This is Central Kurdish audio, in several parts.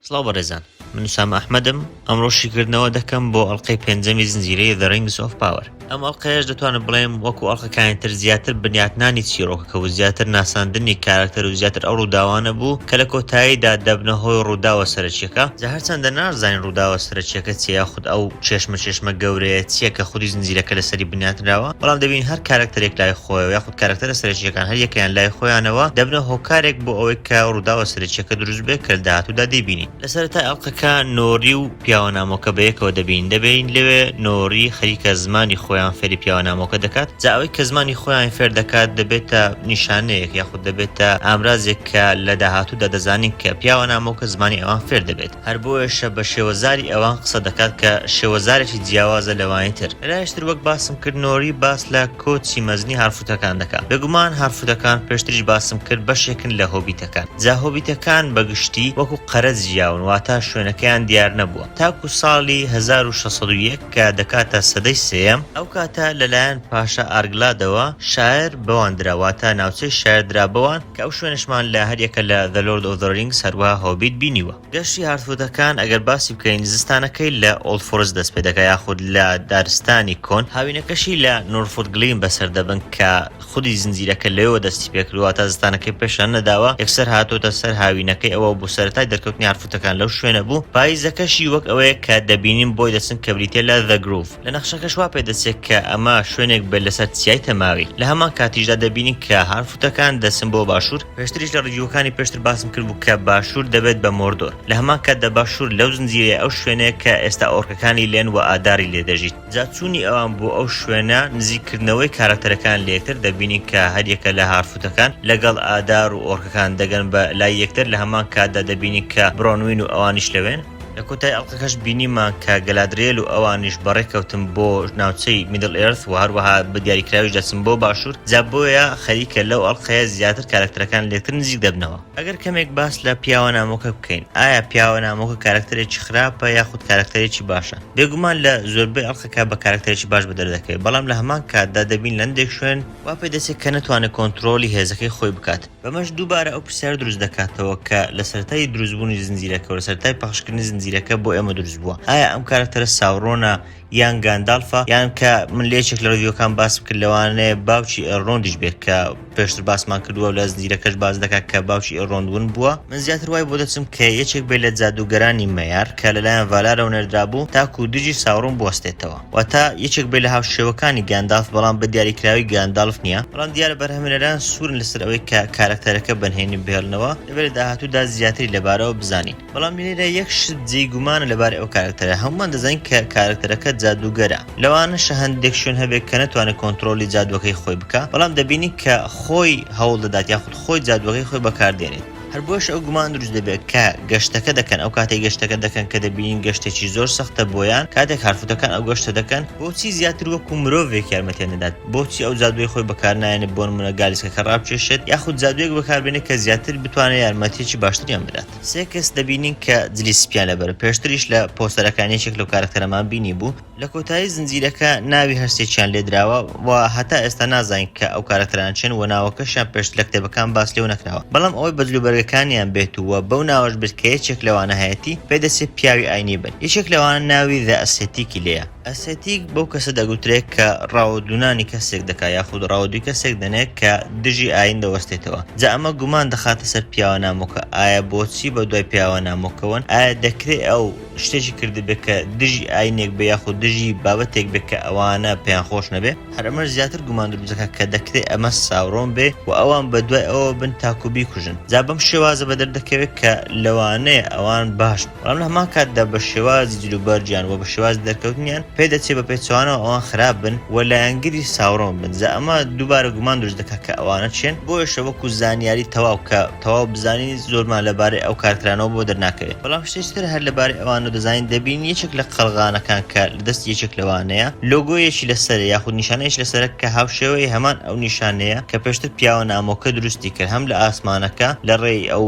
سڵاو بەڕێزان، من وسام ئەحمەدم. ئەمڕۆ شیکردنەوە دەکەم بۆ ئەڵلقەی پێنجەمی زنجیرەی The Rings of Power. ئەم ئەڵلقەیەش دەتوانم بڵێم وەکو ئەڵلقەکانی تر زیاتر بنیاتنانی چیرۆکەکە و زیاتر ناساندنی کارکتەر و زیاتر ئەو ڕووداوانە بوو کە لە کۆتاییدا دەبنە هۆی ڕووداوە سەرچیەکە. جا هەرچەندە نازانین ڕووداوە سەرچیەکە چیە، خود ئەو چێشمە گەورەیە چییە کە خودی زنجیرەکە لەسەری بنیاتنراوە، بەڵام دەبین هەر کارکتەرێک لای خۆیەوە یاخود کارکتەرە سەرچیەکان هەر یەکیان لای خۆیانەوە دەبنە هۆکارێک بۆ ئەوەی کە ڕووداوە سەرچیەکە دروست بێت کە لە داهاتوودا دەیبینین. لە سەرەتای ئەڵلقەکە نۆری و پیاوەنامۆکە بەیەکەوە دەبین لەوێ نۆری خەریکە زمانی خۆیان فێری پیاوەنامۆکە دەکات. جا ئەوەی کە زمانی خۆیان فێر دەکات دەبێتە نیشانەیەک یاخود دەبێتە ئامرازێک کە لە داهاتوودا دەزانین کە پیاوەنامۆکە زمانی ئەوان فێر دەبێت. هەر بۆیەشە بە شێوەزاری ئەوان قسە دەکات کە شێوەزارێکی جیاوازە لەوانی تر. لەلایەشتر وەک باسم کرد نۆری باس لە کۆچی مەزنی هارفوتەکان دەکات. بێگومان هارفوتەکان پێشتریش باسم کرد بەشێکن لە هۆبیتەکان. جا هۆبیتەکان بەگشتی وەکو قەرەز ژیاون واتە شوێنەکەیان دیار نەبووە تاکو ساڵی 1601 کە دەکاتە سەدەی سێم. ئەو کاتە لەلایەن پاشا ئارگلادەوە شاعر بەواندراواتە ناوچەی شاعردرا بەوان کە ئەو شوێنشمان لە هەریەکە لە The Lord of the Rings هەروەها هۆبیت بینیوە. گەشتی هارفوتەکان ئەگەر باسی بکەین زستانەکەی لە ئۆڵد فۆرست دەست پێ دەکات یاخود لە دارستانی کۆن. هاوینەکەشی لە نۆرفۆت گلین بەسەر دەبن کە خودی زنجیرەکە لەوە دەستی پێکردوواتە زستانەکەی پێشان نەداوە یەکسەر هاتۆتە سەر هاوینەکەی ئەوە بۆ سەرەتای دەرکەوتنی هارفوتەکان لەو شوێنە بوو. پاییزەکەشی وەک ئەوەیە کە دەبینین بۆی دەچن کە بریتێ لە The Grove. لە نەخشەکەش وا پێ دەچێت کە ئەمە شوێنێک بێت لەسەر چیای تەماوی. لە هەمان کاتیشدا دەبینین کە هارفوتەکان دەچن بۆ باشوور. پێشتریش لە ڕیدیۆکانی پێشتر باسم کرد بوو کە باشوور دەبێت بە مۆردۆر. لە هەمان کاتدا باشوور لەو زنجیرەیە ئەو شوێنەیە کە ئێستا ئۆرکەکانی لێن و ئاداری لێ دەژیت. جا چوونی ئەوان بۆ ئەو شوێنە نزیکردنەوەی کارکتەرەکان لە یەکتر دەبینین کە هەریەکە لە هارفوتەکان لەگەڵ ئادار و ئۆرکەکان دەگەن بە لای یەکتر. لە هەمان کاتدا دەبینین کە برۆنوین و ئەوانیش لەوێن. لە کۆتای ئەڵلقەکەش بینیمان کە گەلادرێل و ئەوانیش بەڕێکەوتن بۆ ناوچەی میدل ئێرث و هەروەها بە دیاریکراویش دەچن بۆ باشوور. جا بۆیە خەریکە لەو ئەڵلقەیە زیاتر کارکتەرەکان لێکتر نزیک دەبنەوە. ئەگەر کەمێک باس لە پیاوەنامۆکە بکەین، ئایا پیاوەنامۆکە کارکتەرێکی خراپە یاخود کارکتەرێکی باشە؟ بێگومان لە زۆربەی ئەڵلقەکە بە کارکتەرێکی باش بەدەردەکەوێت، بەڵام لە هەمان کاتدا دەبین لەندێک شوێن وا پێ دەچێت کە نەتوانێت کۆنتترۆلی هێزەکەی خۆی بکات. بەمەش دووبارە ئەو پرسیار دروست دەکاتەوە کە لە سەرەتای دروستبوونی زنجیرەکە و لە سەرەتای پەخشکردنی زنجیرەکە بۆ ئێمە دروست بووە. ئایا ئەم کارکتەرە ساورۆنە یان گاندالفە، یان کە من لێچێک لە ڕیدیۆکان باس کرد لەوانەیە باوکی ئەڕۆندیش بێت کە پێشتر باسمان کردووە و لە زنجیرەکەش باز دەکات کە باوکی ئەڕۆندون بووە. من زیاتر وای بۆ دەچم کە یەکێک بێت لە جادوگەرانی مەیار کە لەلایەن ڤالارەوە نەردرابوو تاکو دژی ساورۆن بوەستێتەوە. واتە یەکێک بێت لە هاوشێوەکانی گاندالف، بەڵام بە دیاریکراوی گاندالف نییە. بەڵام دیارە بەرهەمهێنەران سوورن لەسەر ئەوەی کە کارکتەرەکە بەنهێنی بهێڵنەوە دەبێت داهاتوودا زیاتری لەبارەوە بزانین. بەڵام لێرە یەک شت جێگومانە لەبارەی ئەو کارکتەرە. هەمومان دەزانین کە کارکتەرەکە جادوگەرە. لەوانەشە هەندێک شوێن هەبێت کە نەتوانێت کۆنتترۆلی جادوەکەی خۆی بکە، بەڵام دەبینی کە خۆی هەوڵ دەدات یاخود خۆی جادوەکەی خۆی بەکاردێنێت. هەر بۆش ئەو گومان دروست دەبێت کە گەشتەکە دەکەن. ئەو کاتێک گەشتەکە دەکەن کە دەبینین گەشتێکی زۆر سەختە بۆیان. کاتێک هارفوتەکان ئەو گەشتە دەکەن بۆچی زیاتر وەکو مرۆڤێک یارمەتیان دەدات؟ بۆچی ئەو جادوی خۆی بەکارنایێنێت بۆ نمونە گالیسکەکە ڕابکێشێت یاخود جادوێک بەکاربێنێت کە زیاتر بتوانێت یارمەتیەکی باشتریان بدات. سێ کەس دەبینین کە جلی سپیان لەبەر. پێشتریش لە پۆستەرەکانیەکێک لەو کارکتەرەمان بینی بوو. لە کۆتایی زنجیرەکە ناوی هەرسێکیان لێ دراوە و هەتا ئێستا نازانین کە ئەو کارکتەران چێن و ناوەکەشیان پێشتر لە کتێبەکان باس لێو نەکراوە. بەڵام ئەوەی بەجلوبەرگەکانیان بێت و بەو ناوەش برد کە یەکێک لەوانە هەیەتی پێدەچێت پیاوی ئاینی بن. یەکێک لەوانە ناوی The ئەسێتیکی لێیە. ئەسێتیک بەو کەسە دەگوترێت کە ڕاوەدونانی کەسێک دەکات یاخود ڕاوەدوی کەسێک دەنێت کە دژی ئاین دەوەستێتەوە. جا ئەمە گومان دەخاتە سەر پیاوەنامۆکە. ئایا بۆچی بە دوای پیاوەنامۆکەون؟ ئایا دەکرێت ئەو شتێکی کردبێت کە دژی ئاینێک بێ یاخود دژی بابەتێک بێت کە ئەوانە پێیان خۆش نەبێ؟ هەرەمەش زیاتر گومان دروست دەکات کە دەکرێت ئەمە ساورۆن بێ و ئەوان بە دوای ئەوە بن تاکو بیکوژن. جا بەم شێوازە بەدەردەکەوێت کە لەوانەیە ئەوان باش، بەڵام لە هەمان کاتدا بە شێوازی جلوبەرجیان و بە شێوازی دەرکەوتنیان پێدەچێت بە پێچوانەوە ئەوان خراپ بن و لایەنگری ساورۆن بن. جا ئەمە دووبارە گومان دروست دەکات کە ئەوانە چێن. بۆیەشە وەکو زانیاری تەواو کە تەواو بزانین زۆرمان لەبارەی ئەو کارکتەرانەوە بۆ دەرناکەوێت. بەڵام شتێکتر هەر لەبارەی ئەوانە و دەزانین دەبین یەکێک لە قەڵغانەکان کە لەدەست یەکێک لەوانەیە لۆگۆیەکی لەسەر یاخود نیشانەیەش لەسەر کە هاوشێوەی هەمان ئەو نیشانەیە کە پێشتر پیاوە نامۆکە دروستی کرد هەم لە ئاسمانەکە لە ڕێی ئەو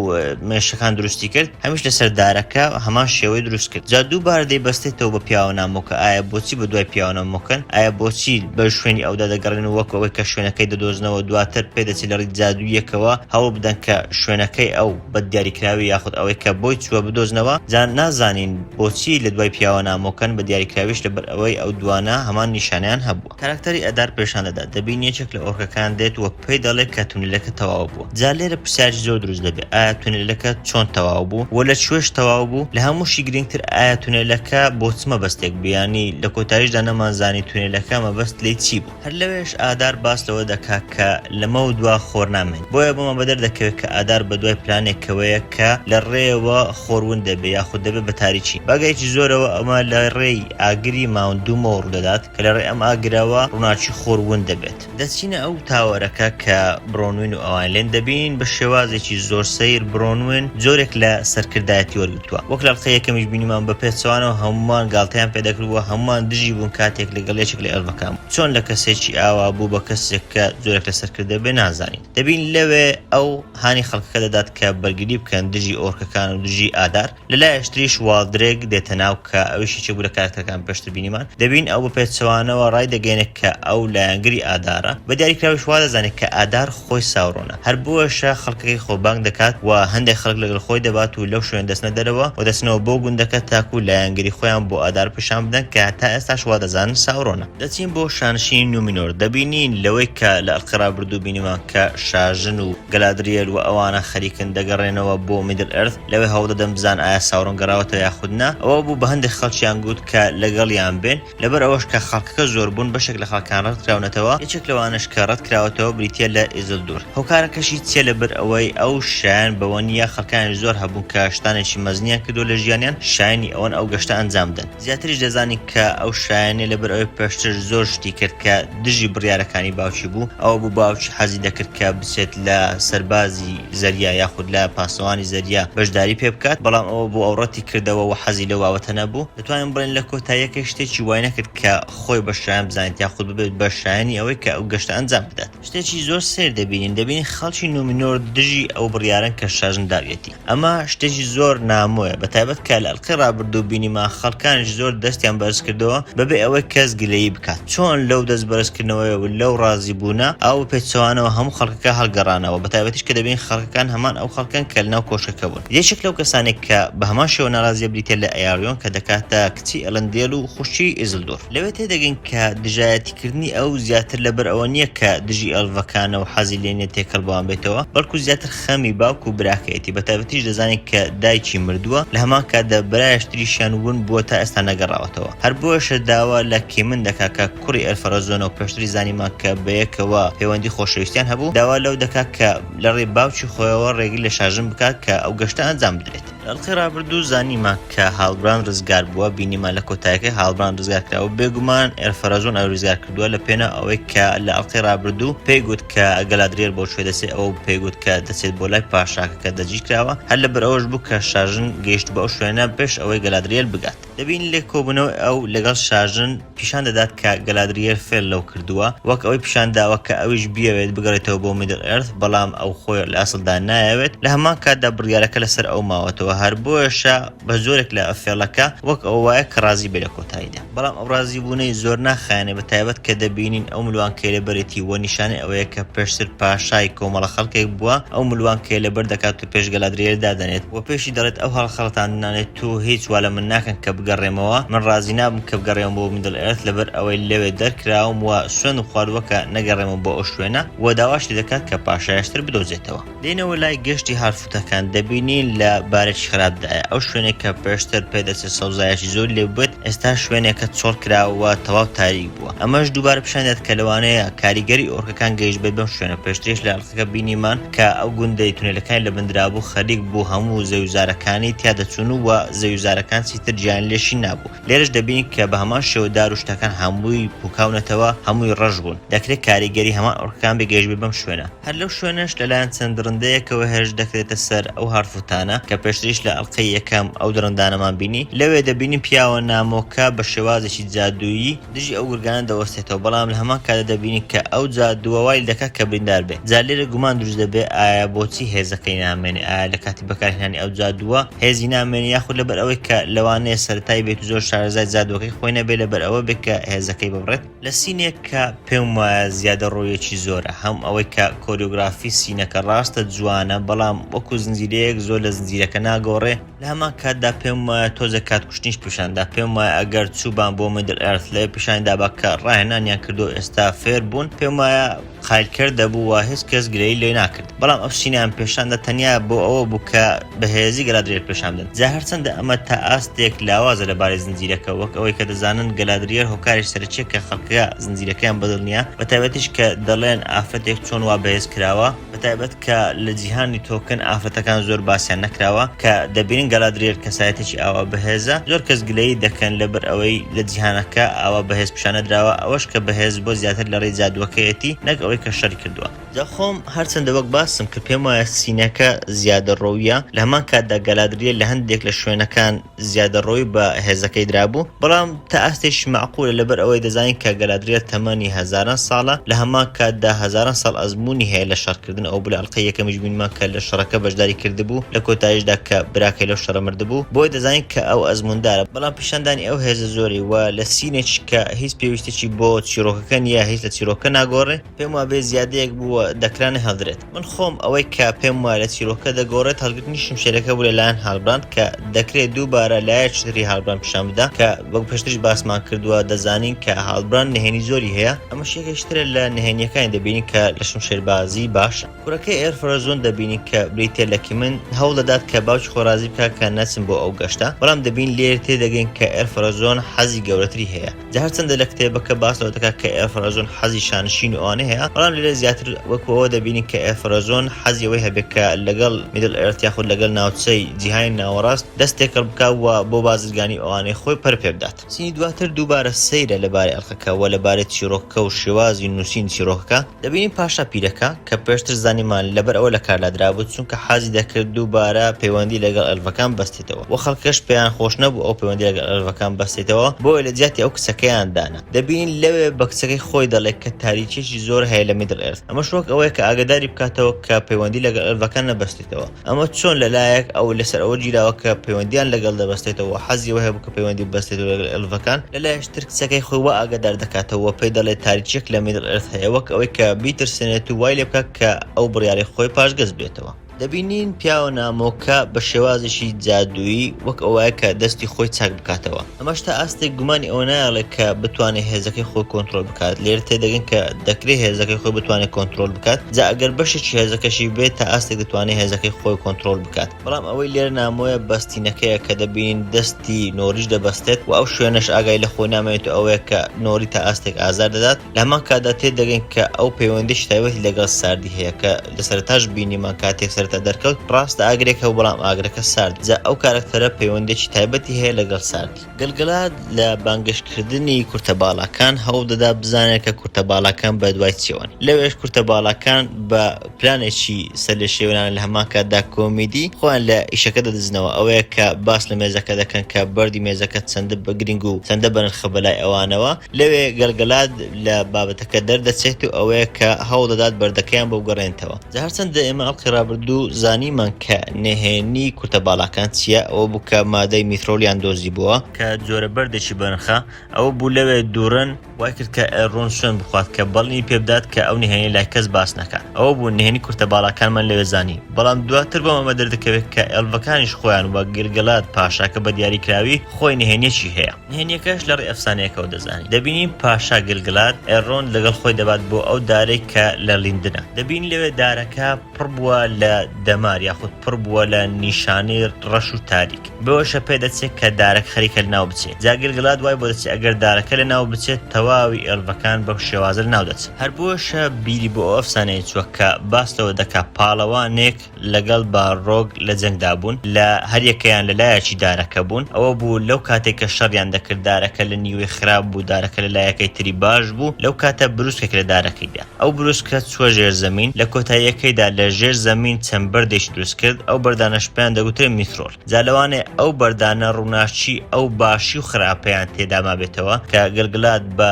مێشەکان دروستی کرد هەمیش لەسەر دارەکە هەمان شێوەی دروست کرد جا دووبارە دەیبەستێتەوە بە پیاوە نامۆکە ئایا بۆچی بە دوای پیاوە نامۆکەن ئایا بۆچی بە شوێنی ئەودا دەگەڕێن وەک ئەوەی کە شوێنەکەی دەدۆزنەوە دواتر پێدەچێت لە ڕێی جادوویەکەوە هەوڵ بدەن کە شوێنەکەی ئەو بە دیاریکراوی یاخود ئەوەی کە بۆی چووە بدۆزنەوە جان نازانین بۆچی لە دوای پیاوە نامۆکەن بە دیاریکراویش لەبەر ئەوەی ئەو دوانە هەمان نیشانیان هەبووە کاراکتەری ئەدار پێشان دەدا دەبین یەکێک لە ئۆرکەکان دێت وە پێی دەڵێت کە تونێلەکە تەواو بووە جا لێرە پرسیارێکی زۆر دروست دەبێت ئایا تونێلەکە چۆن تەواو بوو وە لە کوێش تەواو بوو لە هەمووشی گرنگتر ئایا تونێلەکە بۆ چ مەبەستێک بیانی لە کۆتاییشدا نەمانزانی تونێلەکە مەبەست لێی چی بوو هەر لەوێش ئادار باس لەوە دەکات کە لەمە و دوا خۆر نامێن بۆیە بۆمە بەدەر دەکەوێت کە ئادار بە دوای پلانێکەوەیە کە لە ڕێەوە خۆرون دەبێت یاخود دەبێت بە تاریکی باگایکی زۆرەوە ئەمە لە ڕێی ئاگری ماوەندوومەوە ڕوودەدات کە لە ڕێ ئەم ئاگرەوە ڕووناچی خۆرون دەبێت دەچینە ئەو تاوەرەکە کە بڕۆنوین و ئەوان لێن دەبین بە شێوازێکی زۆر سەیر بڕۆنوین جۆرێک لە سەرکردایەتی وەرگتووە وەک لە ڕقەیە یەکەمیش بینیمان بە پێچوانەوە هەمومان گاڵتەیان پێدەکردووە هەمومان دژی بوون کاتێک لەگەڵ یەکێک لە ئەلڤەکان چۆن لە کەسێکی ئاوا بوو بە کەسێک کە زۆرێک لە سەرکردە بێ نازانین دەبین لەوێ ئەو هانی خەڵکەکە دەدات کە بەرگری بکەن دژی ئۆرکەکان و دژی ئادار لەلایەشتریش واڵدرێک دێتە ناو کە ئەویشی چێبوو لە کارکتەرەکان پێشتر بینیمان دەبین ئەو بە پێچەوانەوە ڕای دەگەێنێت کە ئەو لایەنگری ئادارە بە دیاریکراویش وا دەزانێت کە ئادار خۆی ساوڕۆنە هەر بووەشە خەڵکەکەی خۆبانگ دەکات و هەندێک خەڵک لەگەڵ خۆی دەبات و لەو شوێن دەستنە دەرەوە و دەچنەوە بۆ گوندەکە تاکو لایەنگری خۆیان بۆ ئادار پیشان بدەن کە تا ئێستاش وا دەزانن ساوڕۆنە دەچین بۆ شانشین نومینۆر دەبینین لەوەی کە لە ئەلقەرا بردوو بینیمان کە شاژن و گەلادریێل و ئەوانە خەریکن دەگەڕێنەوە بۆ میدل ئەرث لەوێ هەوڵدەدەم بزان ئایا ساوڕۆن گەڕاوەتە یاخودنا ئەوە بوو بە هەندێک خەڵکیان گوت کە لەگەڵیان بێن لەبەر ئەوەش کە خەڵکەکە زۆر بوون بەشێک لە خەڵکان ڕەت کراونەتەوە یەکێک لەوانش کە ڕەت کراوەتەوە بریتە لە ئیزلدور هۆکارەکەشی چێ لەبەر ئەوەی ئەو شایان بەوە نیە خەڵکانی زۆر هەبوون کە شتانێکی مەزنیان کردو لە ژیانیان شایانی ئەوەن ئەو گەشتە ئەنجام بدەن زیاتریش دەزانی کە ئەو شایانێ لەبەر ئەوەی پێشتر زۆر شتی کرد کە دژی بڕیارەکانی باوکی بوو ئەوە بوو باوکی حەزی دەکرد کە بچێت لە سەربازی زەریا یاخود لە پاسەوانی زەریا بەشداری پێ بکات بەڵام ئەوە بۆ ئەوڕەتی کردەوە و حەزی لە واوەتە نەبوو دەتوانین بڵێن لە کۆتاییەکە شتێکی وای نەکرد کە خۆی بە شایان بزانێت یاخود ببێت بە شایانی ئەوەی کە ئەو گەشتە ئەنجام بدات شتێکی زۆر سێر دەبینین خەڵکی نومینۆر دژی ئەو بڕیارن کە شاژن داویەتی ئەمە شتێکی زۆر نامۆیە بەتایبەت کە لە ئەلقەی ڕابردوو بینیمان خەڵکانیش زۆر دەستیان بەرز کردەوە بەبێ ئەوەی کەس گلەیی بکات چۆن لەو دەست بەرزکردنەوەی و لەو ڕازی بوونە ئەو پێچەوانەوە هەموو خەڵکەکە هەڵگەڕانەوە بەتایبەتیش کە دەبین خەڵکەکان هەمان ئەو خەڵکن کە لەناو کۆشەکە بوون یەکێک لەو کەسانێک کە بە هەمان شێوە ناڕازیە بریتە لە ئەیاریۆن کە دەکاتە کچی ئەلەندێل و خوشی ئیزلدۆر لەوێ تێدەگەین کە دژایەتیکردنی ئەو زیاتر لەبەر ئەوە نییە کە دژی ئەلڤەکانە و حەزی لێنێ تێکەڵ بەوان بێتەوە بەڵکو زیاتر خەمی باوک و براکەیەتی بەتایبەتیش دەزانێت کە دایکی مردووە لە هەمان کاتدا برایشتریشیان ون بووە تا ئێستا نەگەڕاوەتەوە هەر بۆشە داوا لە کیمن دەکات کە کوڕی ئەلفەرەزۆنە و پێشتری زانیمان کە بەیەکەوە پەیوەندی خۆشەویستیان هەبوو داوا لەو دەکات کە لە ڕێی باوکی خۆیەوە ڕێگی لە شاژن بکات کە ئەو گەشتە ئەنجام بدرێت ئەلقەی ڕابردوو زانیمان کە هاڵبران ڕزگار بووە بینیمان لە کۆتاییەکەی هاڵبران ڕزگار کراوە بێگومان ئەلفەرەزۆن ئەو ڕزگار کردووە لە پێنە ئەوەی کە لە ئەلقەی ڕابردوو پێی گوت کە گەلادرێل بۆ شوێ دەسێت ئەو پێی گوت کە دەچێت بۆ لای پاشاکە کە دەجی کراوە هەر لەبەر ئەوەش بوو کە شاژن گەیشت بە ئەو شوێنە پێش ئەوەی گەلادرێل بگات دەبین لێ کۆبوونەوە ئەو لەگەڵ شاژن پیشان دەدات کە گەلادرێل فێر لەو کردووە وەک ئەوەی پیشان داوە کە ئەویش بیاوێت بگەڕێتەوە بۆ میدل ئەرث بەڵام ئەو خۆی لە ئەسڵدا نایەوێت لە هەمان کاتدا بڕیارەکە لەسەر ئەو ماوەتەوە هەر بۆیەشە بە زۆرێک لە ئەفێڵەکە وەک ئەو وایە کە ڕازی بێ لە کۆتاییدا بەڵام ئەو ڕازی بوونەی زۆر ناخایەنێ بەتایبەت کە دەبینین ئەو ملوانکەی لەبەرێتی وە نیشانەی ئەوەیە کە پێشتر پاشای کۆمەڵە خەڵکێک بووە ئەو ملوانکەی لەبەر دەکات و پێش گەلادرێل دادەنێت و پێشی دەڵێت ئەو هەڵخەڵەتان دانێت تو هیچ وا لە من ناکەن کە بگەڕێمەوە من ڕازی نابم کە بگەڕێم بۆ میدل ئەرث لەبەر ئەوەی لەوێ دەرکراوم و سوێن و خواردووەکە نەگەڕێمە بۆ ئەو شوێنە و داواشی دەکات کە پاشایشتر بدۆزێتەوە دێنەوە لای گەشتی هارفوتەکان دەبینین لە بارێکی خراپدایە ئەو شوێنێک کە پێشتر پێدەچێت سەوزایەکی زۆر لێ بێت ئێستا شوێنێکە چۆڵ کراوە تەواو تاریک بووە ئەمەش دووبارە پیشاندێت کە لەوانەیە کاریگەری ئۆرکەکان گەیشت بێت بەم شوێنە پێشترێش لە ئەلقەکە بینیمان کە ئەو گوندەی تونێلەکانی لە بنرابوو خەریک بوو هەموو زەویزارەکانی تیادەچوون و زەویزارەکان چیتر گیان لێشی نابوو لێرش دەبین کە بە هەمان شێوە دار و شتەکان هەمووی پوکاونەتەوە هەمووی ڕەش بوون دەکرێت کاریگەری هەمان ئۆرکەکان بگەیشت بێت بەم شوێنە هەر لەو شوێنەش لەلایەن چەند ڕندەیەکەوە هێرش دەکرێتە سەر ئەو هارفوتانە کە پێشتر پێشتریش لە ئەڵقەی یەکەم ئەو دڕندانەمان بینی لەوێ دەبینیم پیاوە نامۆکە بە شێوازێکی جادوویی دژی ئەو گورگانە دەوەستێتەوە بەڵام لە هەمان کاتدا دەبینی کە ئەو جادووە وای دەکات کە بریندار بێ جا لێرە گومان دروست دەبێ ئایا بۆچی هێزەکەی نامێنێ ئایا لە کاتی بەکارهێنانی ئەو جادووە هێزی نامێنێ یاخود لەبەر ئەوەی کە لەوانەیە سەرەتای بێت زۆر شارەزای جادووەکەی خۆی نەبێ لەبەر ئەوە بێت کە هێزەکەی ببڕێت لە سینێک کە پێم وایە زیادە ڕۆیەکی زۆرە هەم ئەوەی کە کۆریۆگرافی سینەکە ڕاستە جوانە بەڵام وەکو زنجیرەیەک زۆر لە زنجیرەکە ناگۆڕێ لە هەمان کاتدا پێم وایە تۆزە کات کوشتنیش پیشاندا پێم وایە ئەگەر چوبان بۆ میدل ئەرث لێ پیشاندا بە کە ڕاهێنانیان کردو ئێستا فێر بوون پێم وایە خایلکرد دەبوو و هیچ کەس گرەی لێ ناکرد بەڵام ئەو سینیان پێشاندا تەنیا بۆ ئەوە بوو کە بەهێزی گەلادرێر پێشان بدەن جا هەرچەندە ئەمە تا ئاستێک لاوازە لەبارەی زنجیرەکە وەک ئەوەی کە دەزانن گەلادرێر هۆکاری سەرچێک کە خەڵکە زنجیرەکەیان بەدڵ نییە بەتایبەتیش کە دەڵێن ئافرەتێک چۆن وا بەهێز کراوە بەتایبەت کە لە جیهانی تۆکن ئافرەتەکان زۆر باسییان نەکراوە کە دەبینن گەلادرێر کەسایەتێکی ئاوا بەهێزە زۆر کەس گلەی دەکەن لەبەر ئەوەی لە جیهانەکە ئاوا بەهێز پیشانە درراوە ئەوەش کە بەهێز بۆ زیاتر لە ڕێی جادووەکەیەتی نەک ئەوەی کە شەڕی کردووە جاخۆم هەرچەندە وەک باسم کە پێم وایە سینەکە زیادە ڕۆویە لە هەمان کاتدا گەلادرێر لە هەندێک لە شوێنەکان زیادە ڕۆی بە هێزەکەی درابوو بەڵام تا ئاستێش معقولە لەبەر ئەوەی دەزانین کە گەلادرێر تەمەنی هەزاران ساڵە لە هەمان کاتدا هەزاران ساڵ ئەزمموی هەیە لە شەڕکردن ئەو بلە ئەڵقەی یەکەمیش بینمان کە لە شەڕەکە بەشداری کردبوو لە کۆتاییشدا کە براکەی لەو شەڕە مردبوو بۆی دەزانین کە ئەو ئەزموندارە بەڵام پیشاندانی ئەو هێزە زۆری و لە سینێک کە هیچ پێویستێکی بۆ چیرۆکەکە نیە هیچ لە چیرۆکە ناگۆڕێ پێم وابێ زیادەیەک بووە دەکرانە هەڵدرێت من خۆم ئەوەی کە پێم وایە لە چیرۆکە دەگۆڕێت هەڵگرتنی شمشێرەکە بوو لەلایەن هاڵبراند کە دەکرێت دووبارە لایەک چتری هاڵبراند پیشان بدا کە وەک پێشترش باسمان کردووە دەزانین کە هاڵبراند نهێنی زۆری هەیە ئەمە شێکێکترە لە نهێنیەکانی دەبینین کە لە شمشێربازی باشە کوڕەکەی ئێرفرۆزۆن دەبینین کە بریتێلەکی من هەوڵ دەدات کە باوکی خۆرازی بکات کە نەچن بۆ ئەو گەشتە بەڵام دەبین لێر تێدەگەین کە ئێرفرۆزۆن حەزی گەورەتری هەیە جا هەرچەندە لە کتێبەکە باسەوە دەکات کە ئێرفرۆزۆن حەزی شانشین و ئەوانە هەیە بەڵام لێرە زیاتر وەکو ئەوە دەبینین کە ئێرفرۆزۆن حەزی ئەوەی هەبێت کە لەگەڵ میدل ئەرث یاخود لەگەڵ ناوچەی جیهانی ناوەڕاست دەستێک بکاوە بۆ بازرگانی ئەوانەی خۆی پەر پێ بدات سینی دواتر دووبارە سەیرە لەبارەی ئەڵقەکە و لەبارەی چیرۆکەکە و شێوازی نووسین چیرۆکەکە دەبینین پاشا پیرەکە کە پێشتر زانیمان لەبەر ئەوە لە کارلادرابوو چونکە حەزی دەکرد دووبارە پەیوەندی لەگەڵ ئەلفەکان بەستێتەوە و خەڵکەش پێیان خۆش نەبوو ئەو پەیوەندی لەگەڵ ئەلفەکان بەستێتەوە بۆی لە جیاتی ئەو کچەکەیان دانا دەبینین لەوێ بە کچەکەی خۆی دەڵێت کە تاریکێکی زۆر هەیە لە میدل ئەرث ئەمە شوەک ئەوەیە کە ئاگاداری بکاتەوە کە پەیوەندی لەگەڵ ئەلفەکان نەبەستێتەوە ئەمە چۆن لەلایەک ئەو لەسەر ئەوە گیراوە کە پەیوەندیان لەگەڵ دەبەستێتەوە حەزیەوە هەیە بکە پەیوەندی بەستێتەوە لەگەڵ ئەلفەکان لەلایەشتر کچەکەی خۆی وا ئاگادار دەکاتەوە پێی دەڵێت تاریکێک لە میدل ئەرث هەیە وەک ئەوەی کە بیترسێنێت و وای لێ بکات کە ئەو بڕیاری خۆی پاشگەز بێتەوە دەبینین پیاوە نامۆکە بە شێوازێکی جادوویی وەک ئەوەیە کە دەستی خۆی چاک بکاتەوە ئەمەش تا ئاستێک گومانی ئەوە نایڵێت کە بتوانێت هێزەکەی خۆی کۆنتترۆل بکات لێرە تێدەگەن کە دەکرێت هێزەکەی خۆی بتوانێت کۆنتترۆل بکات جا ئەگەر بەشێکی هێزەکەشی بێت تا ئاستێک دەتوانێت هێزەکەی خۆی کۆنتترۆل بکات بەڵام ئەوەی لێرە نامۆیە بەستینەکەیە کە دەبینین دەستی نۆریش دەبەستێت و ئەو شوێنەش ئاگای لە خۆی نامێت ئەوەیە کە نۆری تا ئاستێک ئازار دەدات لە هەمان کاتدا تێدەگەن کە ئەو پەیوەندیش تایبەتی لەگەڵ ساردی هەیە کە لە سەرتاش بینیمان کاتێک سەرەتا دەرکەوت ڕاستە ئاگرێک هەو بەڵام ئاگرەکە سارد جا ئەو کارکتەرە پەیوەندێکی تایبەتی هەیە لەگەڵ ساردی گەلگەلات لە بانگەشکردنی کورتە باڵاکان هەوڵ دەدا بزانێت کە کورتە باڵاکان بە دوای چێوەن لەوێش کورتە باڵاکان بە پلانێکی سەر لە شێوەیان لە هەمان کاتدا کۆمیدی خۆیان لە ئیشەکە دەدزنەوە ئەوەیە کە باس لە مێزەکە دەکەن کە بەردی مێزەکە چەندە بە گرنگ و چەندە بەنرخە بەلای ئەوانەوە لەوێ گەلگەلات لە بابەتەکە دەردەچێت و ئەوەیە کە هەوڵ دەدات بەردەکەیان بۆ گەڕێنتەوە جا هەرچەندە ئێمە ئەڵقی ڕابردوو زانیمان کە نهێنی کورتە باڵاکان چییە ئەوە بوو کە مادەی میترۆلیان دۆزی بووە کە جۆرە بەردێکی بەنرخە ئەوە بوو لەوێ دوورن وای کرد کە ئێڕۆن شوێن بخوات کە بەڵنی پێ بدات کە ئەو نهێنی لای کەس باس نەکات ئەوە بوو نهێنی کورتە باڵاکانمان لەوێ زانی بەڵام دواتر بەمەمە دەردەکەوێت کە ئەلڤەکانیش خۆیان وە گرگەلات پاشاکە بە دیاریکراوی خۆی نهێنیەکی هەیە نهێنیەکەش لە ڕێ ئەفسانەیەکەوە دەزانی دەبینیم پاشا گرگەلات ئێڕۆن لەگەڵ خۆی دەبات بۆ ئەو دارێک کە لە لیندنە دەبین لەوێ دارەکە پڕ بووە لە دەمار یاخود پڕ بووە لە نیشانەی ڕەش و تاریک بەوەشە پێ دەچێت کە دارەک خەریکە لە ناو بچێت جا گرگەلات وای بۆ دەچێت ئەگەر دارەکە لە ناو بچێت تەواوی ئێڵڤەکان بەو شێوازە لە ناو دەچێت هەر بۆشە بیری بۆ ئەو ئەفسانەیە چووە کە باستەوە دەکات پاڵەوانێک لەگەڵ باڕۆگ لە جەنگدا بوون لە هەریەکەیان لەلایەکی دارەکە بوون ئەوە بوو لەو کاتێک کە شەڕیان دەکرد دارەکە لە نیوەی خراپ بوو دارەکە لە لایەکەی تری باش بوو لەو کاتە بروسکێک لە دارەکەیدا ئەو بروسکە چووە ژێر زەمین لە کۆتاییەکەیدا لە ژێر زەمین چەند چەند بەردێکی دروست کرد ئەو بەردانەش پێیان دەگوترێت میترۆل. جا لەوانێ ئەو بەردانە ڕووناچی ئەو باشی و خراپەیان تێدا مابێتەوە کە گەلگلات بە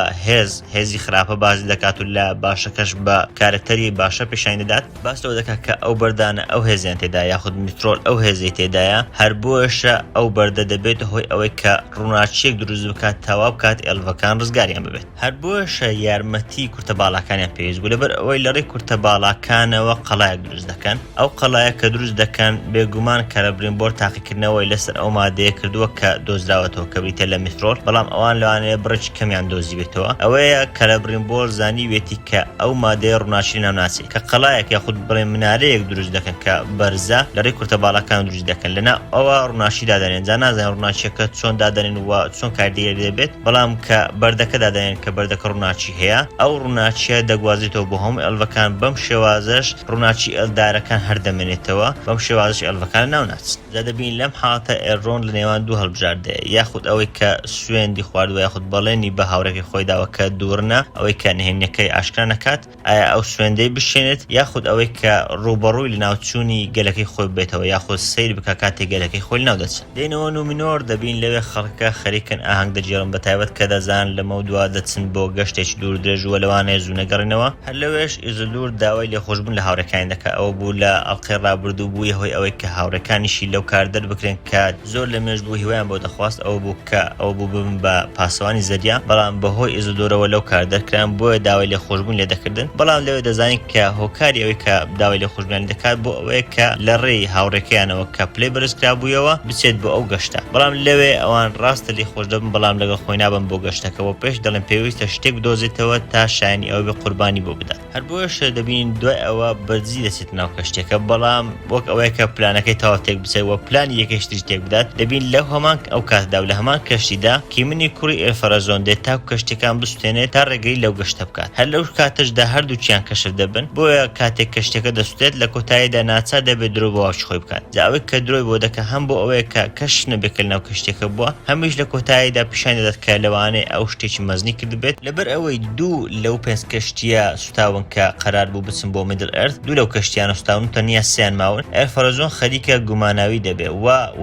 هێزی خراپە باز دەکات و لە باشەکەش بە کارکتەری باشە پێشانی دەدات. باس لەوە دەکات کە ئەو بەردانە ئەو هێزیان تێدا یاخود میترۆل ئەو هێزی تێدایە، هەر بۆیشە ئەو بەردە دەبێت هۆی ئەوەی کە ڕووناچیەک دروست بکات تەواو بکات ئێلڤەکان ڕزگاریان ببێت. هەر بۆیشە یارمەتی کورتە باڵاکانیان پێویست بوو لەبەر ئەوەی لەڕێی کورتە باڵاکانەوە قەڵایەک دروست دەکەن. ئەو قەڵایە کە دروست دەکەن بێگومان کەرەبرینبۆر تاقیکردنەوەی لەسەر ئەو مادەیە کردووە کە دۆزراوەتەوە کە بریتە لە میترۆل، بەڵام ئەوان لەوانەیە بڕێکی کەمیان دۆزی بێتەوە. ئەوەیە کەرەبرینبۆر زانی وێتی کە ئەو مادەیە ڕووناچی ناوناچی کە قەڵایەک یاخود بڵێ منارەیەک دروست دەکەن کە بەرزە لەڕێی کورتە باڵاکان دروست دەکەن لەنا ئەوە ڕووناچی دادەنێن. جا نازانێن ڕووناچیەکە چۆن دادەنێن و چۆن کاردێری دەبێت، بەڵام کە بەردەکە دادەنێن کە بەردەکە ڕووناچی هەیە ئەو ڕووناچیە دەگوازێتەوە بۆ هەموو ئێلڤەکان. بەم شێوازەش ڕووناچی ئەلدارەکان هەردەمێنێتەوە، بەم شێوازش ئێلڤەکان ناوناچن. جا دەبین لەم حاڵەتە ئێڕۆن لە نێوان دوو هەڵبژاردەیە، یاخود ئەوەی کە سوێندی خواردووە یاخود بەڵێنی بە هاوڕێکی خۆی داوە کە دوورنە، ئەوەی کە نهێنیەکەی ئاشکرا نەکات ئایا ئەو سوێندەی بشێنێت، یاخود ئەوەی کە ڕوبەڕووی لە ناوچوونی گەلەکەی خۆی بێتەوە یاخود سەیر بکە کاتێک گەلەکەی خۆی ناو دەچێت. دێنەوە نومینۆر دەبین لەوێ خەڵکە خەریکن ئاهەنگ دەجێڕن بەتایبەت کە دەزان لەمە دووا دەچن بۆ گەشتێکی دوور درێژوە لەوانەیە زوو نەگەڕێنەوە. هەر لەوێش ئیزودور داوای لێخۆشبوون لە هاوڕێکانی دەکات. ئەوە بوو لە ئەڵقەی ڕابردوو بووی هۆی ئەوەی کە هاوڕێکانیشی لەو کار دەربکرێن کە زۆر لە مێژ بوو هیوایان بۆ دەخواست ئەوە بوو کە ئەو بوو ببن بە پاسەوانی زەریا، بەڵام بەهۆی ئیزودۆرەوە لەو کار دەرکران بۆیە داوای لێخۆشبوون لێ دەکردن. بەڵام لەوێ دەزانین کە هۆکاری ئەوەی کە داوای لێخۆشبوون دەکات بۆ ئەوەیە کە لە ڕێی هاوڕێکیانەوە کە پلەی بەرزکرا بوویەوە بچێت بۆ ئەو گەشتە. بەڵام لەوێ ئەوان ڕاستە لێخۆش دەبن، بەڵام لەگەڵ خۆی نابن بۆ گەشتەکەەوە پێش دەڵێن پێویستە شتێک بدۆزێتەوە تا شایانی ئەوە بێ قوربانی بۆ بدات. هەر بۆیەش دەبینین دوای ئەوە بەرزی دەچێت ناو کەشتێکە، بەڵام وەک ئەوەیە کە پلانەکەی تەواو تێک بچێتەوە پلانی یەکەشتری تێک بدات. دەبین لەو هەمان ئەو کاتدا و لە هەمان کەشتیدا کیمنی کوڕی ئێفەرەزۆن دێت تاکو کەشتەکان بستێنێت تا ڕێگەی لەو گەشتە بکات. هەر لەو کاتەشدا هەردووچیان کەشف دەبن، بۆیە کاتێک کەشتەکە دەسوتێت لە کۆتاییدا ناچار دەبێت درۆ بۆ ئاوچ خۆی بکات. جا ئەوەی کە درۆی بۆ دەکە هەم بۆ ئەوەیە کە کەش نەبێت لەناو کەشتێکە بووە، هەمیش لە کۆتاییدا پیشانی دەدات کە لەوانەیە ئەو شتێکی مەزنی کردبێت. لەبەر ئەوەی دوو لەو پێنج کەشتیە سوتاون کە قەرار بوو بچن بۆ میدل ئەرث، دوو لەو کەشتیانە سوتاون تەنیا سێیان ماون. ئێفەرەزۆن خەریکە گوماناوی دەبێت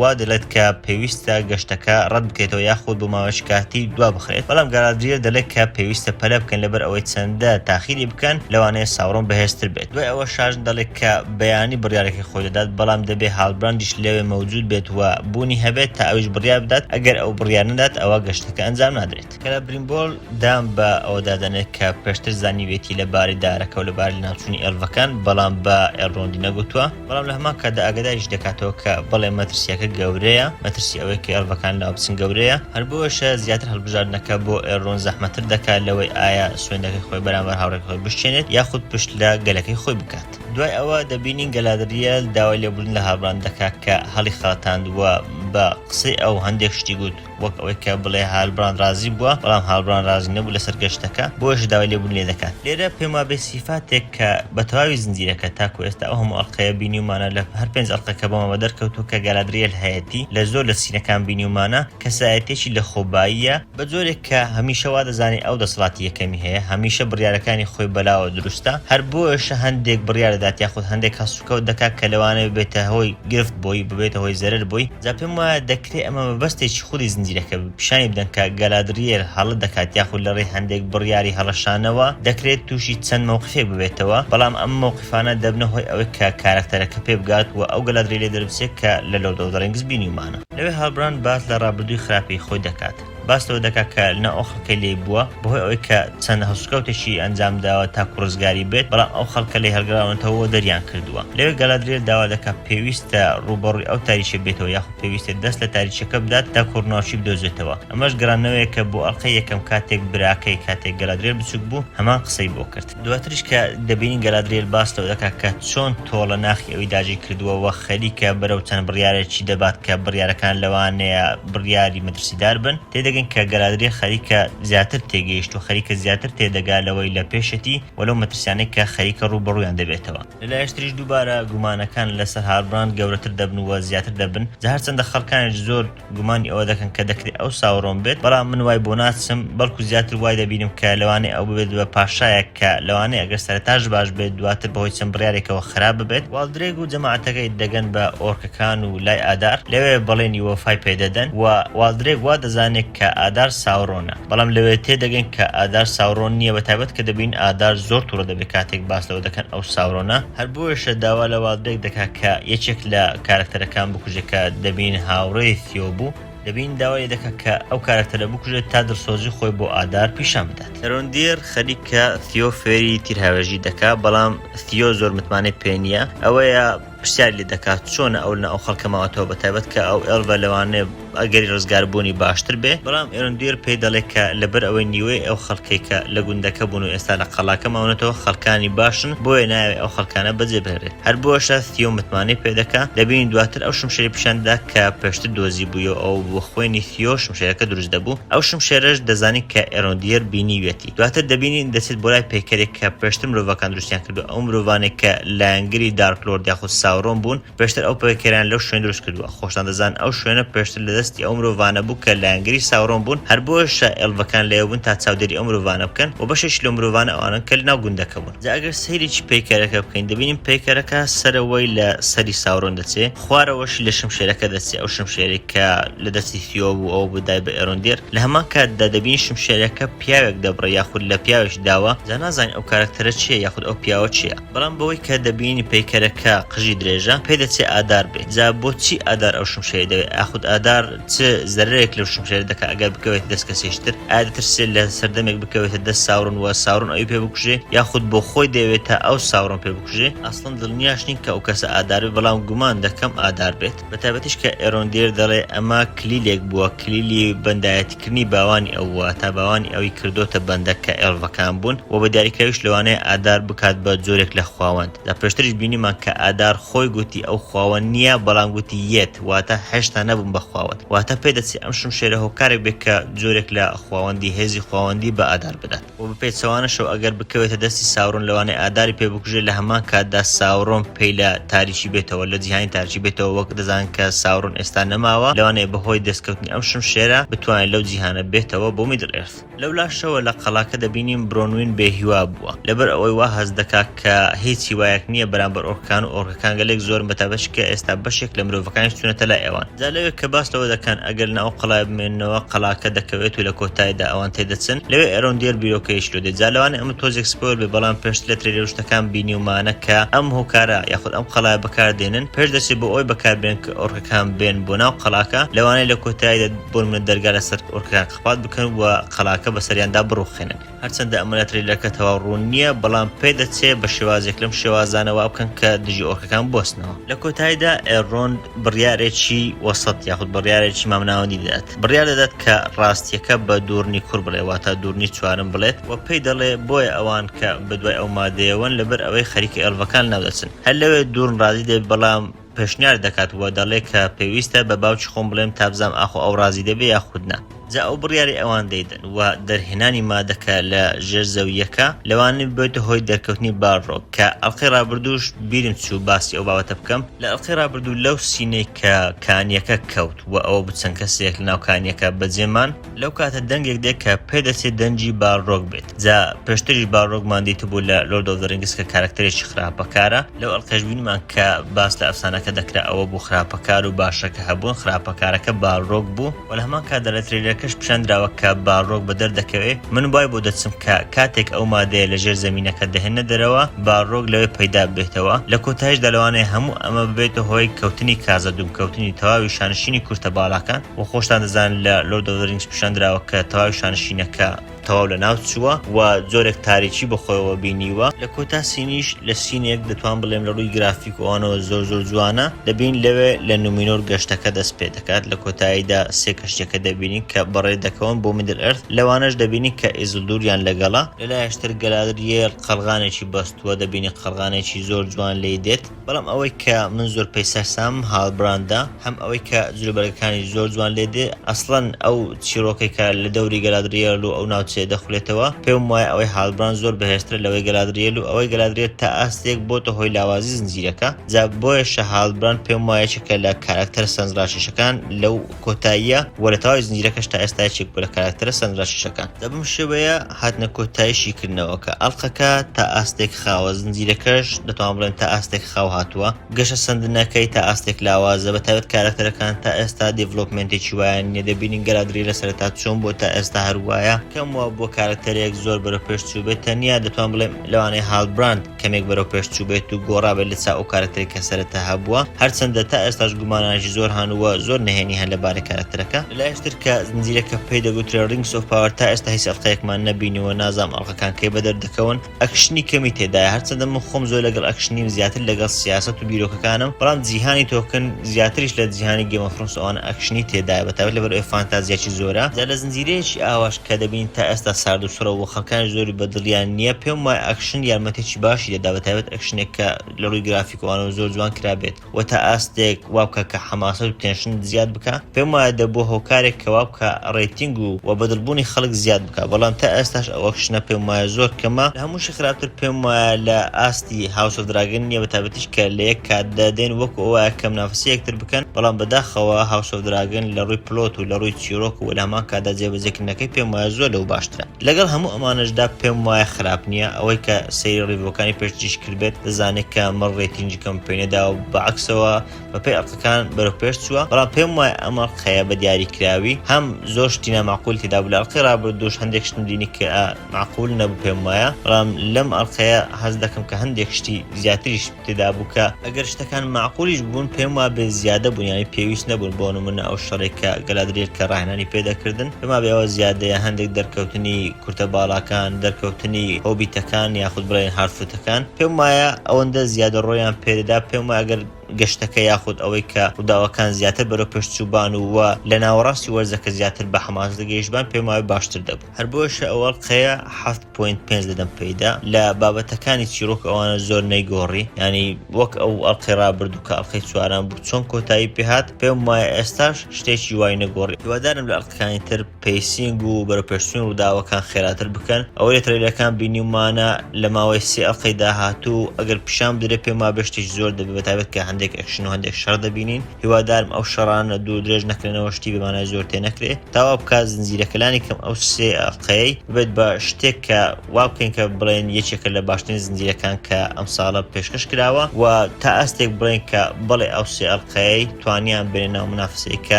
وا دەڵێت کە پێویستە گەشتەکە ڕەت بکەیتەوە یاخود بۆ ماوەیەکی کاتی دوا بخرێت، بەڵام گالادریێل دەڵێت کە پێویستە پەلە بکەن لەبەر ئەوەی چەندە تاخیری بکەن لەوانەیە ساوڕۆن بەهێزتر بێت. دوای ئەوە شاژن دەڵێت کە بەیانی بڕیارێکی خۆی دەدات، بەڵام دەبێت هاڵبراندیش لەوێ مەوجود بێت و بوونی هەبێت تا ئەویش بڕیار بدات. ئەگەر ئەو بڕیار نەدات ئەوە گەشتەکە ئەنجام نادرێت. کەرەبرینبۆر دام بە ئەوە دادەنێت کە پێشتر زانیوێتی لەباری دارەکە و لەباری ناوچوونی ئێلڤەکان، بەڵام بە ئێڕۆندی نەگوتووە. بەڵام لە هەمان کاتدا ئاگاداریش دەکاتەوە کە بەڵێ مەترسیەکە گەورەیە، مەترسی ئەوەی کە ئێلڤەکان لاو بچن گەورەیە. هەر بۆیەشە زیاتر هەڵبژاردنەکە بۆ ئێڕۆن زەحمەتتر دەکات لەوەی ئایا سوێندەکەی خۆی بەرامبەر هاوڕێکی خۆی بشێنێت یاخود پشت لە گەلەکەی خۆی بکات. دوای ئەوە دەبینین گەلادریێل داوای لێبوردن لە هاڵبران دەکات کە هەڵی خەڵەتاندووە بە قسەی ئەو هەندێک شتی گوت وەک ئەوەی کە بڵێ هاڵبران رازی بووە، بەڵام هاڵبران رازی نەبوو لەسەر گەشتەکە، بۆیش داوای لێبوردن لێ دەکات. لێرە پێم وابێ سیفاتێک کە بە تەواوی زنجیرەکە تاکو ئێستا ئەو هەموو ئەڵقەیە بینیومانە لە هەر پێنج ئەڵقەکە بەمەوە دەرکەوتووە کە گەلادریێل هەیەتی لە زۆر لە سینەکان بینیومانە کەسایەتێکی لە خۆباییە بە جۆرێک کە هەمیشە وا دەزانێت ئەو دەسەڵاتی یەکەمی هەیە، هەمیشە بڕیارەکانی خۆی بەلاوە دروستە. هەر بۆیشە هەندێک بڕیار دەدات یاخود هەندێک هەسوکەوت دەکات کە لەوانەیە بێتە هۆی گرفت بۆی ببێتە هۆی زەرەر بۆی. جا پێم وایە دەکرێت ئەمە مەبەستێکی خودی زنجیرەکە پیشانی بدەن کە گەلادریێل هەڵە دەکات یاخود لە ڕێی هەندێک بڕیاری هەڵەشانەوە دەکرێت تووشی چەند مەوقفێک ببێتەوە، بەڵام ئەم مەوقفانە دەبنە هۆی ئەوەی کە کارکتەرەکە پێ بگات و ئەو گەلادریێل دەربچێت کە لە لۆرد ئۆف دە ڕینگز بینیومانە. لەوێ هاڵبران باس لە ڕابردووی خراپی خۆی دەکات. باستەوە دەکات کە لە ئەو خەڵکەی لێ بووە بەهۆی ئەوەی کە چەند هەسوکەوتێکی ئەنجام داوە تا کوڕزگاری بێت، بەڵام ئەو خەڵکە لێ هەڵگراونەتەوە دەریان کردووە. لەوێ گەلادریێل داوا دەکات پێویستە ڕوبەڕووی ئەو تاریشە بێتەوە یاخود پێویستە دەست لە تاریشەکە بدات تا کوڕناوچی بدۆزێتەوە. ئەمەش گرانەوەیە کە بۆ ئەڵقەی یەکەم کاتێک براکەی کاتێک گەلادریێل بچووک بوو هەمان قسەی بۆ کرد. دواتریش کە دەبینین گەلادریێل باستەوە دەکات کە چۆن تۆڵە ناخی ئەوی داگیر کردووە وە خەریکە بەرەو چەند بڕیارێکی دەبات کە بڕیارەکان لەوانەیە بڕیاری مەترسیدار بن. تێدەگەین تێدەگەن کە گەلادری خەریکە زیاتر تێگەیشت و خەریکە زیاتر تێدەگالەوەی لە پێشەتی وەلەو مەترسیانەی کە خەریکە ڕوبەڕوویان دەبێتەوە. لەلایەشتریش دووبارە گومانەکان لەسەر هاڕبران گەورەتر دەبن و زیاتر دەبن. جا هەرچەندە خەڵکانیش زۆر گومانی ئەوە دەکەن کە دەکرێت ئەو ساوڕۆم بێت، بەڵام من وای بۆ ناچم، بەڵکو زیاتر وای دەبینم کە لەوانەیە ئەو ببێت بە پاشایەک کە لەوانەیە ئەگەر سەرەتاش باش بێت دواتر بەهۆی چەند بڕیارێکەوە خراپ ببێت. واڵدرێگ و جەماعەتەکەی دەگەن بە ئۆرکەکان و لای ئادار، لەوێ بەڵێنی وەفای پێدەدەن و واڵدرێگ وا دەزانێت کە ئادار ساوڕۆنە، بەڵام لەوێ تێدەگەن کە ئادار ساوڕۆن نییە، بەتایبەت کە دەبین ئادار زۆر تووڕە دەبێت کاتێک باس لەوە دەکەن ئەو ساوڕۆنە. هەر بۆیشە داوا لە واڵدرێگ دەکات کە یەکێک لە کارکتەرەکان بکوژێت کە دەبین هاوڕێی تیۆ بوو، دەبین داوای دەکات کە ئەو کارکتەرە بکوژێت تا دڵسۆزی خۆی بۆ ئادار پیشان بدات. ئێرۆندیر خەریکە تیۆ فێری تیرهاوێژی دەکات، بەڵام تیۆ زۆر متمانەی پێ نییە. ئەوەیە پرسیاری لێ دەکات چۆنە ئەو لە ئەو خەڵکە ماوەتەوە، بەتایبەت کە ئەو ئێڵڤە لەوانەیە ئەگەری ڕزگاربوونی باشتر بێ، بەڵام ئێرۆندیر پێی دەڵێت کە لەبەر ئەوەی نیوەی ئەو خەڵکەی کە لە گوندەکە بوون و ئێستا لە قەڵاکە ماونەتەوە خەڵکانی باشن، بۆیە ناوێت ئەو خەڵکانە بەجێ بهێنرێت. هەر بۆشە تیۆ متمانەی پێ دەکات. دەبین دواتر ئەو شمشێری پیشاندا کە پێشتر دۆزی بووە ئەو بۆ خوێنی تیۆ شمشێرەکە دروست دەبوو. ئەو شمشێرەش دەزانی کە ئێرۆندیر بینیوێتی. دواتر دەبینین دەچێت بۆ لای پێکەرێک کە پێشتر مرۆڤەکان دروستیان کردو، ئەو مرۆڤانێک کە لایەنگری دارک لۆرد یاخود ساوڕۆن بوون، پێشتر ئەو پێکەریان لەو شوێن دروست کردووە. خۆشتان دەزان ئەو شوێنە پێشتر لە دەستی ئەو مرۆڤانە بوو کە لایەنگری ساوڕۆن بوون. هەر بۆشە ئێڵڤەکان لێو بوون تا چاودێری ئەو مرۆڤانە بکەن و بەشێک لەو مرۆڤانە ئەوانن کە لەناو گوندەکە بوون. جا ئەگەر سەیرێکی پێکەرەکە بکەین، دەبینیم پێکەرەکە سەرەوەی لە سەری ساوڕۆن دەچێت، خوارەوەشی لە شمشێرەکە دەچێت، ئەو شمشێرێک کە لە دەستی تیۆ بوو ئەو بدای بە ئێرۆندیر. لە هەمان کاتدا دەبین شمشێرەکە پیاوێک دەبڕێ یاخود لە پیاوێک داوە، جا نازانین ئەو کارکتەرە چییە یاخود ئەو پیاوە چییە، بەڵام بەوەی کە دەبینی پێکەرەکە قژی درێژە پێ دەچێت ئادار بێت. جا بۆچی ئادار ئەو شمشێری دەوێت؟ ئاخود ئادار چ زەرێک لەو شمشێرە دەکات ئەگەر بکەوێت دەست کەسێشتر؟ ئایا دەترسێت لە سەردەمێک بکەوێتە دەست ساوڕۆن و ساوڕۆن ئەوی پێ بکوژێ، یاخود بۆ خۆی دەوێت تا ئەو ساوڕۆن پێ بکوژێ؟ ئەسڵەن دڵنیاش نین کە ئەو کەسە ئادار بێت، بەڵام گومان دەکەم ئادار بێت. بەتایبەتیش کە ئێرۆندیر دەڵێ ئەمە کلیلێک بووە، کلیلی بەندایەتیکردنی باوانی ئەوە، تا باوانی ئەوی کردوتە بەندە کە ئێڵڤەکان بوون و بە دیاریکراویش لەوانەیە ئادار بکات بە جۆرێک لە خواوەند. دا پێشتریش بینیمان کە ئادار خۆی گوتی ئەو خواوەند نییە، بەڵام گوتی یەت، واتە هێشتا نەبوون بە خواوەند. واتە پێ دەچێت ئەم شمشێرە هۆکارێک بێت کە جۆرێک لە خواوەندی هێزی خواوەندی بە ئادار بدات و بپێچەوانەشەوە ئەگەر بکەوێتە دەستی ساوڕۆن لەوانەیە ئاداری پێ بکوژێت. لە هەمان کاتدا ساوڕۆن پێی لە تاریکی بێتەوە، لە جیهانی تاریکی بێتەوە، وەک دەزان کە ساوڕۆن ئێستا نەماوە، لەوانەیە بەهۆی دەستکەوتنی ئەم شمشێرە بتوانێت لەو جیهانە بێتەوە بۆ میدڵ ئێرث. لەو لاشەوە لە قەڵاکە دەبینیم برۆنوین بێهیوا بووە، لەبەر ئەوەی وا هەز دەکات کە هیچی وایەک نییە بەرامبەر ئۆرکەکان و ئۆرکەکان گەلێک زۆر بەتابەتش کە ئێستا بەشێک لە مرۆڤەکانیش چوونەتە لای ئەوان. جا لەوێ کە باس لەوە دەکەن ئەگەر ناو قەڵای بمێنەوە قەڵاکە دەکەوێت و لە کۆتاییدا ئەوان تێدەچن، لەوێ ئێرۆندیر بیرۆکەیش لۆ دێت. جا لەوانێ ئەمە تۆزێک سپۆیل بێ، بەڵام پێشتر لە ترێلە شتەکان بینیومانە کە ئەم هۆکارە یاخود ئەم قەڵایە بەکاردێنن پێش دەچێت بۆ ئەوی بەکاربێن کە ئۆرکەکان بێن بۆ ناو قەڵاکە، لەوانەیە لە کۆتاییدا بۆ منە دەرگا لەسەر ئۆرکەکان قەپات بکەن و قەڵاکە بەسەریاندا بڕوخێنن. هەرچەندە ئەمە لە ترێلەکە تەواو ڕوون نییە، بەڵام پێ دەچێت بە شێوازێک لەم شێوازانەوە بکەن کە دژی ئۆرکەکان بۆستنەوە. لە کۆتاییدا ئێڕۆند بڕیارێکی وەسەط یاخود بڕیارێکی مامناوەندی دەدات. بڕیار دەدات کە ڕاستیەکە بە دوورنی کوڕ بڵێ، واتە دوورنی چوارم بڵێت و پێی دەڵێ بۆیە ئەوان کە بەدوای ئەو مادەیەوەن لەبەر ئەوەی خەریکی ئێڵڤەکان ناودەچن. هەر لەوێ دوورن ڕازی دەبێت، بەڵام پێشنیار دەکات و دەڵێ کە پێویستە بە باوکی خۆم بڵێم تا بزانم ئاخۆ ئەو ڕازی دەبێ یاخود نا. جا ئەو بڕیاری ئەوان دەیدەن و دەرهێنانی مادەکە لە ژێر زەویەکە لەوانەیە بێتە هۆی دەرکەوتنی بارڕۆک کە ئەڵقەی ڕابردووش بیرم چوو باسی ئەو بابەتە بکەم. لە ئەڵقەی ڕابردوو لەو سینەی کە کانیەکە کەوت و ئەوە بچەند کەسێک لەناو کانیەکە بەجێمان، لەو کاتە دەنگێک دێت کە پێدەچێت دەنجی بارڕۆک بێت. جا پێشتریش بارڕۆکمان دیتە بوو لە لۆرد ئۆف دە ڕینگز کە کارکتەرێکی خراپەکارە. لەو ئەڵقەش بینمان کە باس لە ئەفسانەکە دەکرا ئەوە بوو خراپەکار و باشەکە هەبوون، خراپەکارەکە بارڕۆک بوو و لە هەمان کاتدا لە ترێلەکەش پیشاندراوە کە بارڕۆک بە دەردەکەوێت. من وای بۆ دەچم کە کاتێک ئەو مادەیە لە ژێر زەمینەکە دەهێنە دەرەوە بارڕۆک لەوێ پەیدا بێتەوە. لە کۆتاییشدا لەوانەیە هەموو ئەمە ببێتە هۆی کەوتنی کازە دوومکەوتنی تەواوی شانشینی کورتە باڵاکان و خۆشتان دەزانن لە لۆرد ئۆف دە ڕینگز پیشاندراوە کە تەواوی شانشینەکە تەواو لە ناو چووە و زۆرێک تاریکی بەخۆیەوە بینیوە لە کۆتا سینیش لە سینێک دەتوان بڵێم لە ڕووی گرافیک ئەوانەوە زۆر جوانە دەبین لەوێ لە نومینۆر گەشتەکە دەست پێ دەکات لە کۆتاییدا سێ کەشتێکە دەبینین کە بەڕێ دەکەون بۆ میدل ئەرث لەوانەش دەبینی کە ئیزلدوریان لەگەڵا لەلایەشتر گەلادریە قەڵغانێکی بەستووە دەبینی قەڵغانێکی زۆر جوان لێی دێت بەڵام ئەوەی کە من زۆر پێی سەرسام هاڵبراندا هەم ئەوەی کە جلوبەرەکانی زۆر جوان لێ دێ ئەسڵەن ئەو چیرۆکەی کە لە دەوری گەلادریێل و ئەو ناوچێ دەخولێتەوە پێم وایە ئەوەی هاڵبران زۆر بەهێزترە لەوەی گەلادریێل و ئەوەی گەلادریێل تا ئاستێک بۆتە هۆی لاوازی زنجیرەکە جا بۆیەشە هاڵبران پێم وایەکە لە کاراکتەر سەنجڕاشیشەکان لەو کۆتاییە وەرەتەوای زنجیرەکەش تا ئێستا یەکێک بووە لە کاراکتەرە سەنجڕاشیشەکان دەبم شێوەیە هاتنە کۆتاییشی کردنەوە کە ئەڵقەکە تا ئاستێک خاوە زنجیرەکەش دەتوان بڵێن تا ئاستێک خاو هاتووە گەشە سندنەکەی تا ئاستێک لاوازە بەتابەت کاراکتەرەکان تا ئێستا دیڤلۆپمنتێکی وایان نیە دەبینین گەلادری لە سەرەتا چۆن بۆ تا ئێستا هەروایە کەم وە بۆ کاراکتەرێک زۆر بەرەوپێش چوو بێت تەنیا دەتوان بڵێم لەوانەیە هاڵبراند کەمێک بەرەوپێش چوو بێت و گۆڕابێت لە چاو ئەو کاراکتەرێک کە سەرەتا هەبووە هەرچەندە تا ئێستاش گومانانشی زۆر هانووە زۆر نهێنی هەن لەبارەی کاراکتەرەکە لەلایەشتر کە زنجیرەکە پێی دەگوترێ ڕینگس ئۆف پاوەر تا ئێستا هیچ ئەڵقەیەکمان نەبینیوە نازام ئەڵقەکان کەی بەدەردەکەون ئەکشنی کەمی تێدایە هەرچەندە من خۆم زۆر لەگەڵ ئەکشنیم زیاتر لەگەڵ سیاسەت و بیرۆکەکانم بەڵام جیهانی تۆکن زیاتریش لە جیهانی گێم ئۆف ترۆنس ئەوانە ئەکشنی تێدایە بەتابەت لەبەر ئەوەی فانتازیاکی زۆرە جا لە زنجیرەیەکی ئاواش کە دەبین تا ئێستا سارد و سوڕە و خەڵکانی زۆری بەدڵیان نییە پێم وایە ئەکشن یارمەتێکی باشی دەدا بەتابەت ئەکشنێک کە لە ڕووی گرافیکەوانەوە زۆر جوان کرابێت و تا ئاستێک وا بکە کە حەماسەت و تێنشن زیاد بکە پێم وایە دەبوو هۆکارێک کە وا بکە ڕێتینگ و بەدڵبوونی خەڵک زیاد بکە بەڵام تا ئێستاش ئەو ئەکشنە پێم وایە زۆر کەمە لە هەمووشی خراپتر پێم وایە لە ئاستی هاوس ئۆف دراگن نییە بەتابەتیش کە لە یەک کات دەدەین وەکو ئەوە کەم نافسی یەکتر بکەن بەڵام بەداخەوە هاوس ئۆف دراگن لە ڕووی پلۆت و لە ڕووی چیرۆک و لە هەمان کادا جێبەجێکردنەکەی پێم وایە زۆر لەو باشترە لەگەڵ هەموو ئەمانەشدا پێم وایە خراپ نییە ئەوەی کە سەیری ڕیڤۆکانی پێشتیش کردبێت دەزانێت کە مەڕ ڕێتینجی کەمپێنێدا و بەعکسەوە بەپێی ئەڵقەکان بەرەوپێش چووە بەڵام پێم وایە ئەمە خەیە بە دیاریکراوی هەم زۆر شتی نامەعقول تێدا بوو لە ئەڵقەی ڕابردووش هەندێک شتم دینی کە معقول نەبوو پێم وایە بەڵام لەم ئەڵقەیە حەز دەکەم کە هەندێک شتی زیاتریش تێدا بوو کە ئەگەر شتەکان معقولیش بوون پێم وایە بێ زیادە بوون یانی پێویست نەبوون بۆ نمونە ئەو شەڕێک کە گەلادرێت کە ڕاهێنانی پێدەکردن پێم وایە بێەوە زیادەیە هەندێک دەرکەوتنی کورتە باڵاکان دەرکەوتنی هۆبیتەکان یاخود بڵێن هارفوتەکان پێم وایە ئەوەندە زیادە ڕۆیان پێدەدا پێم وایە ئەگەر گەشتەکە یاخود ئەوەی کە ڕووداوەکان زیاتر بەرەو پێشچووبان وە لە ناوەڕاستی وەرزەکە زیاتر بە حەماس دەگەیشتبان پێم وایە باشتر دەبوو هەر بۆشە ئەوەڵقەیە 7.5 دەدەم پێیدا لە بابەتەکانی چیرۆک ئەوانە زۆر نەیگۆڕی ینی وەک ئەو ئەڵقەی ڕابردوو کە ئەڵقەی چواران بوو چۆن کۆتایی پێهات پێم وایە ئێستاش شتێکی وای نەگۆڕی هیوادارم لە ئەڵقەکانی تر پێیسینگ و بەرەوپێشچوون ڕووداوەکان خێراتر بکەن ئەوەی ترێلەکان بینیمانە لە ماوەی سێ ئەڵقەی داهاتوو ئەگەر پیشان بدرێت پێم وایە بەشتێک زۆر دەبێت بەتابەت کە هەندێک ئەکشن و هەندێک شەڕ دەبینین هیوادارم ئەو شەڕانە دوو درێژ نەکردنەوە شتی بمانای زۆر تێ نەکرێ تاوا بکات زنجیرەکەلانی کەم ئەو سێ ئەڵقەی بێت بە شتێک کە وا بکەین کە بڵێن یەکێکە لە باشترین زنجیرەکان کە ئەم ساڵە پێشکەش کراوە و تا ئاستێک بڵێن کە بڵێ ئەو سێ ئەڵقەی توانیان بێنە ناو منافسەی کە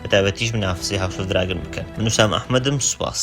بەتابەتیش منافسەی هاوس ئۆف دراگن بکەن من وسام ئەحمەدم سوپاس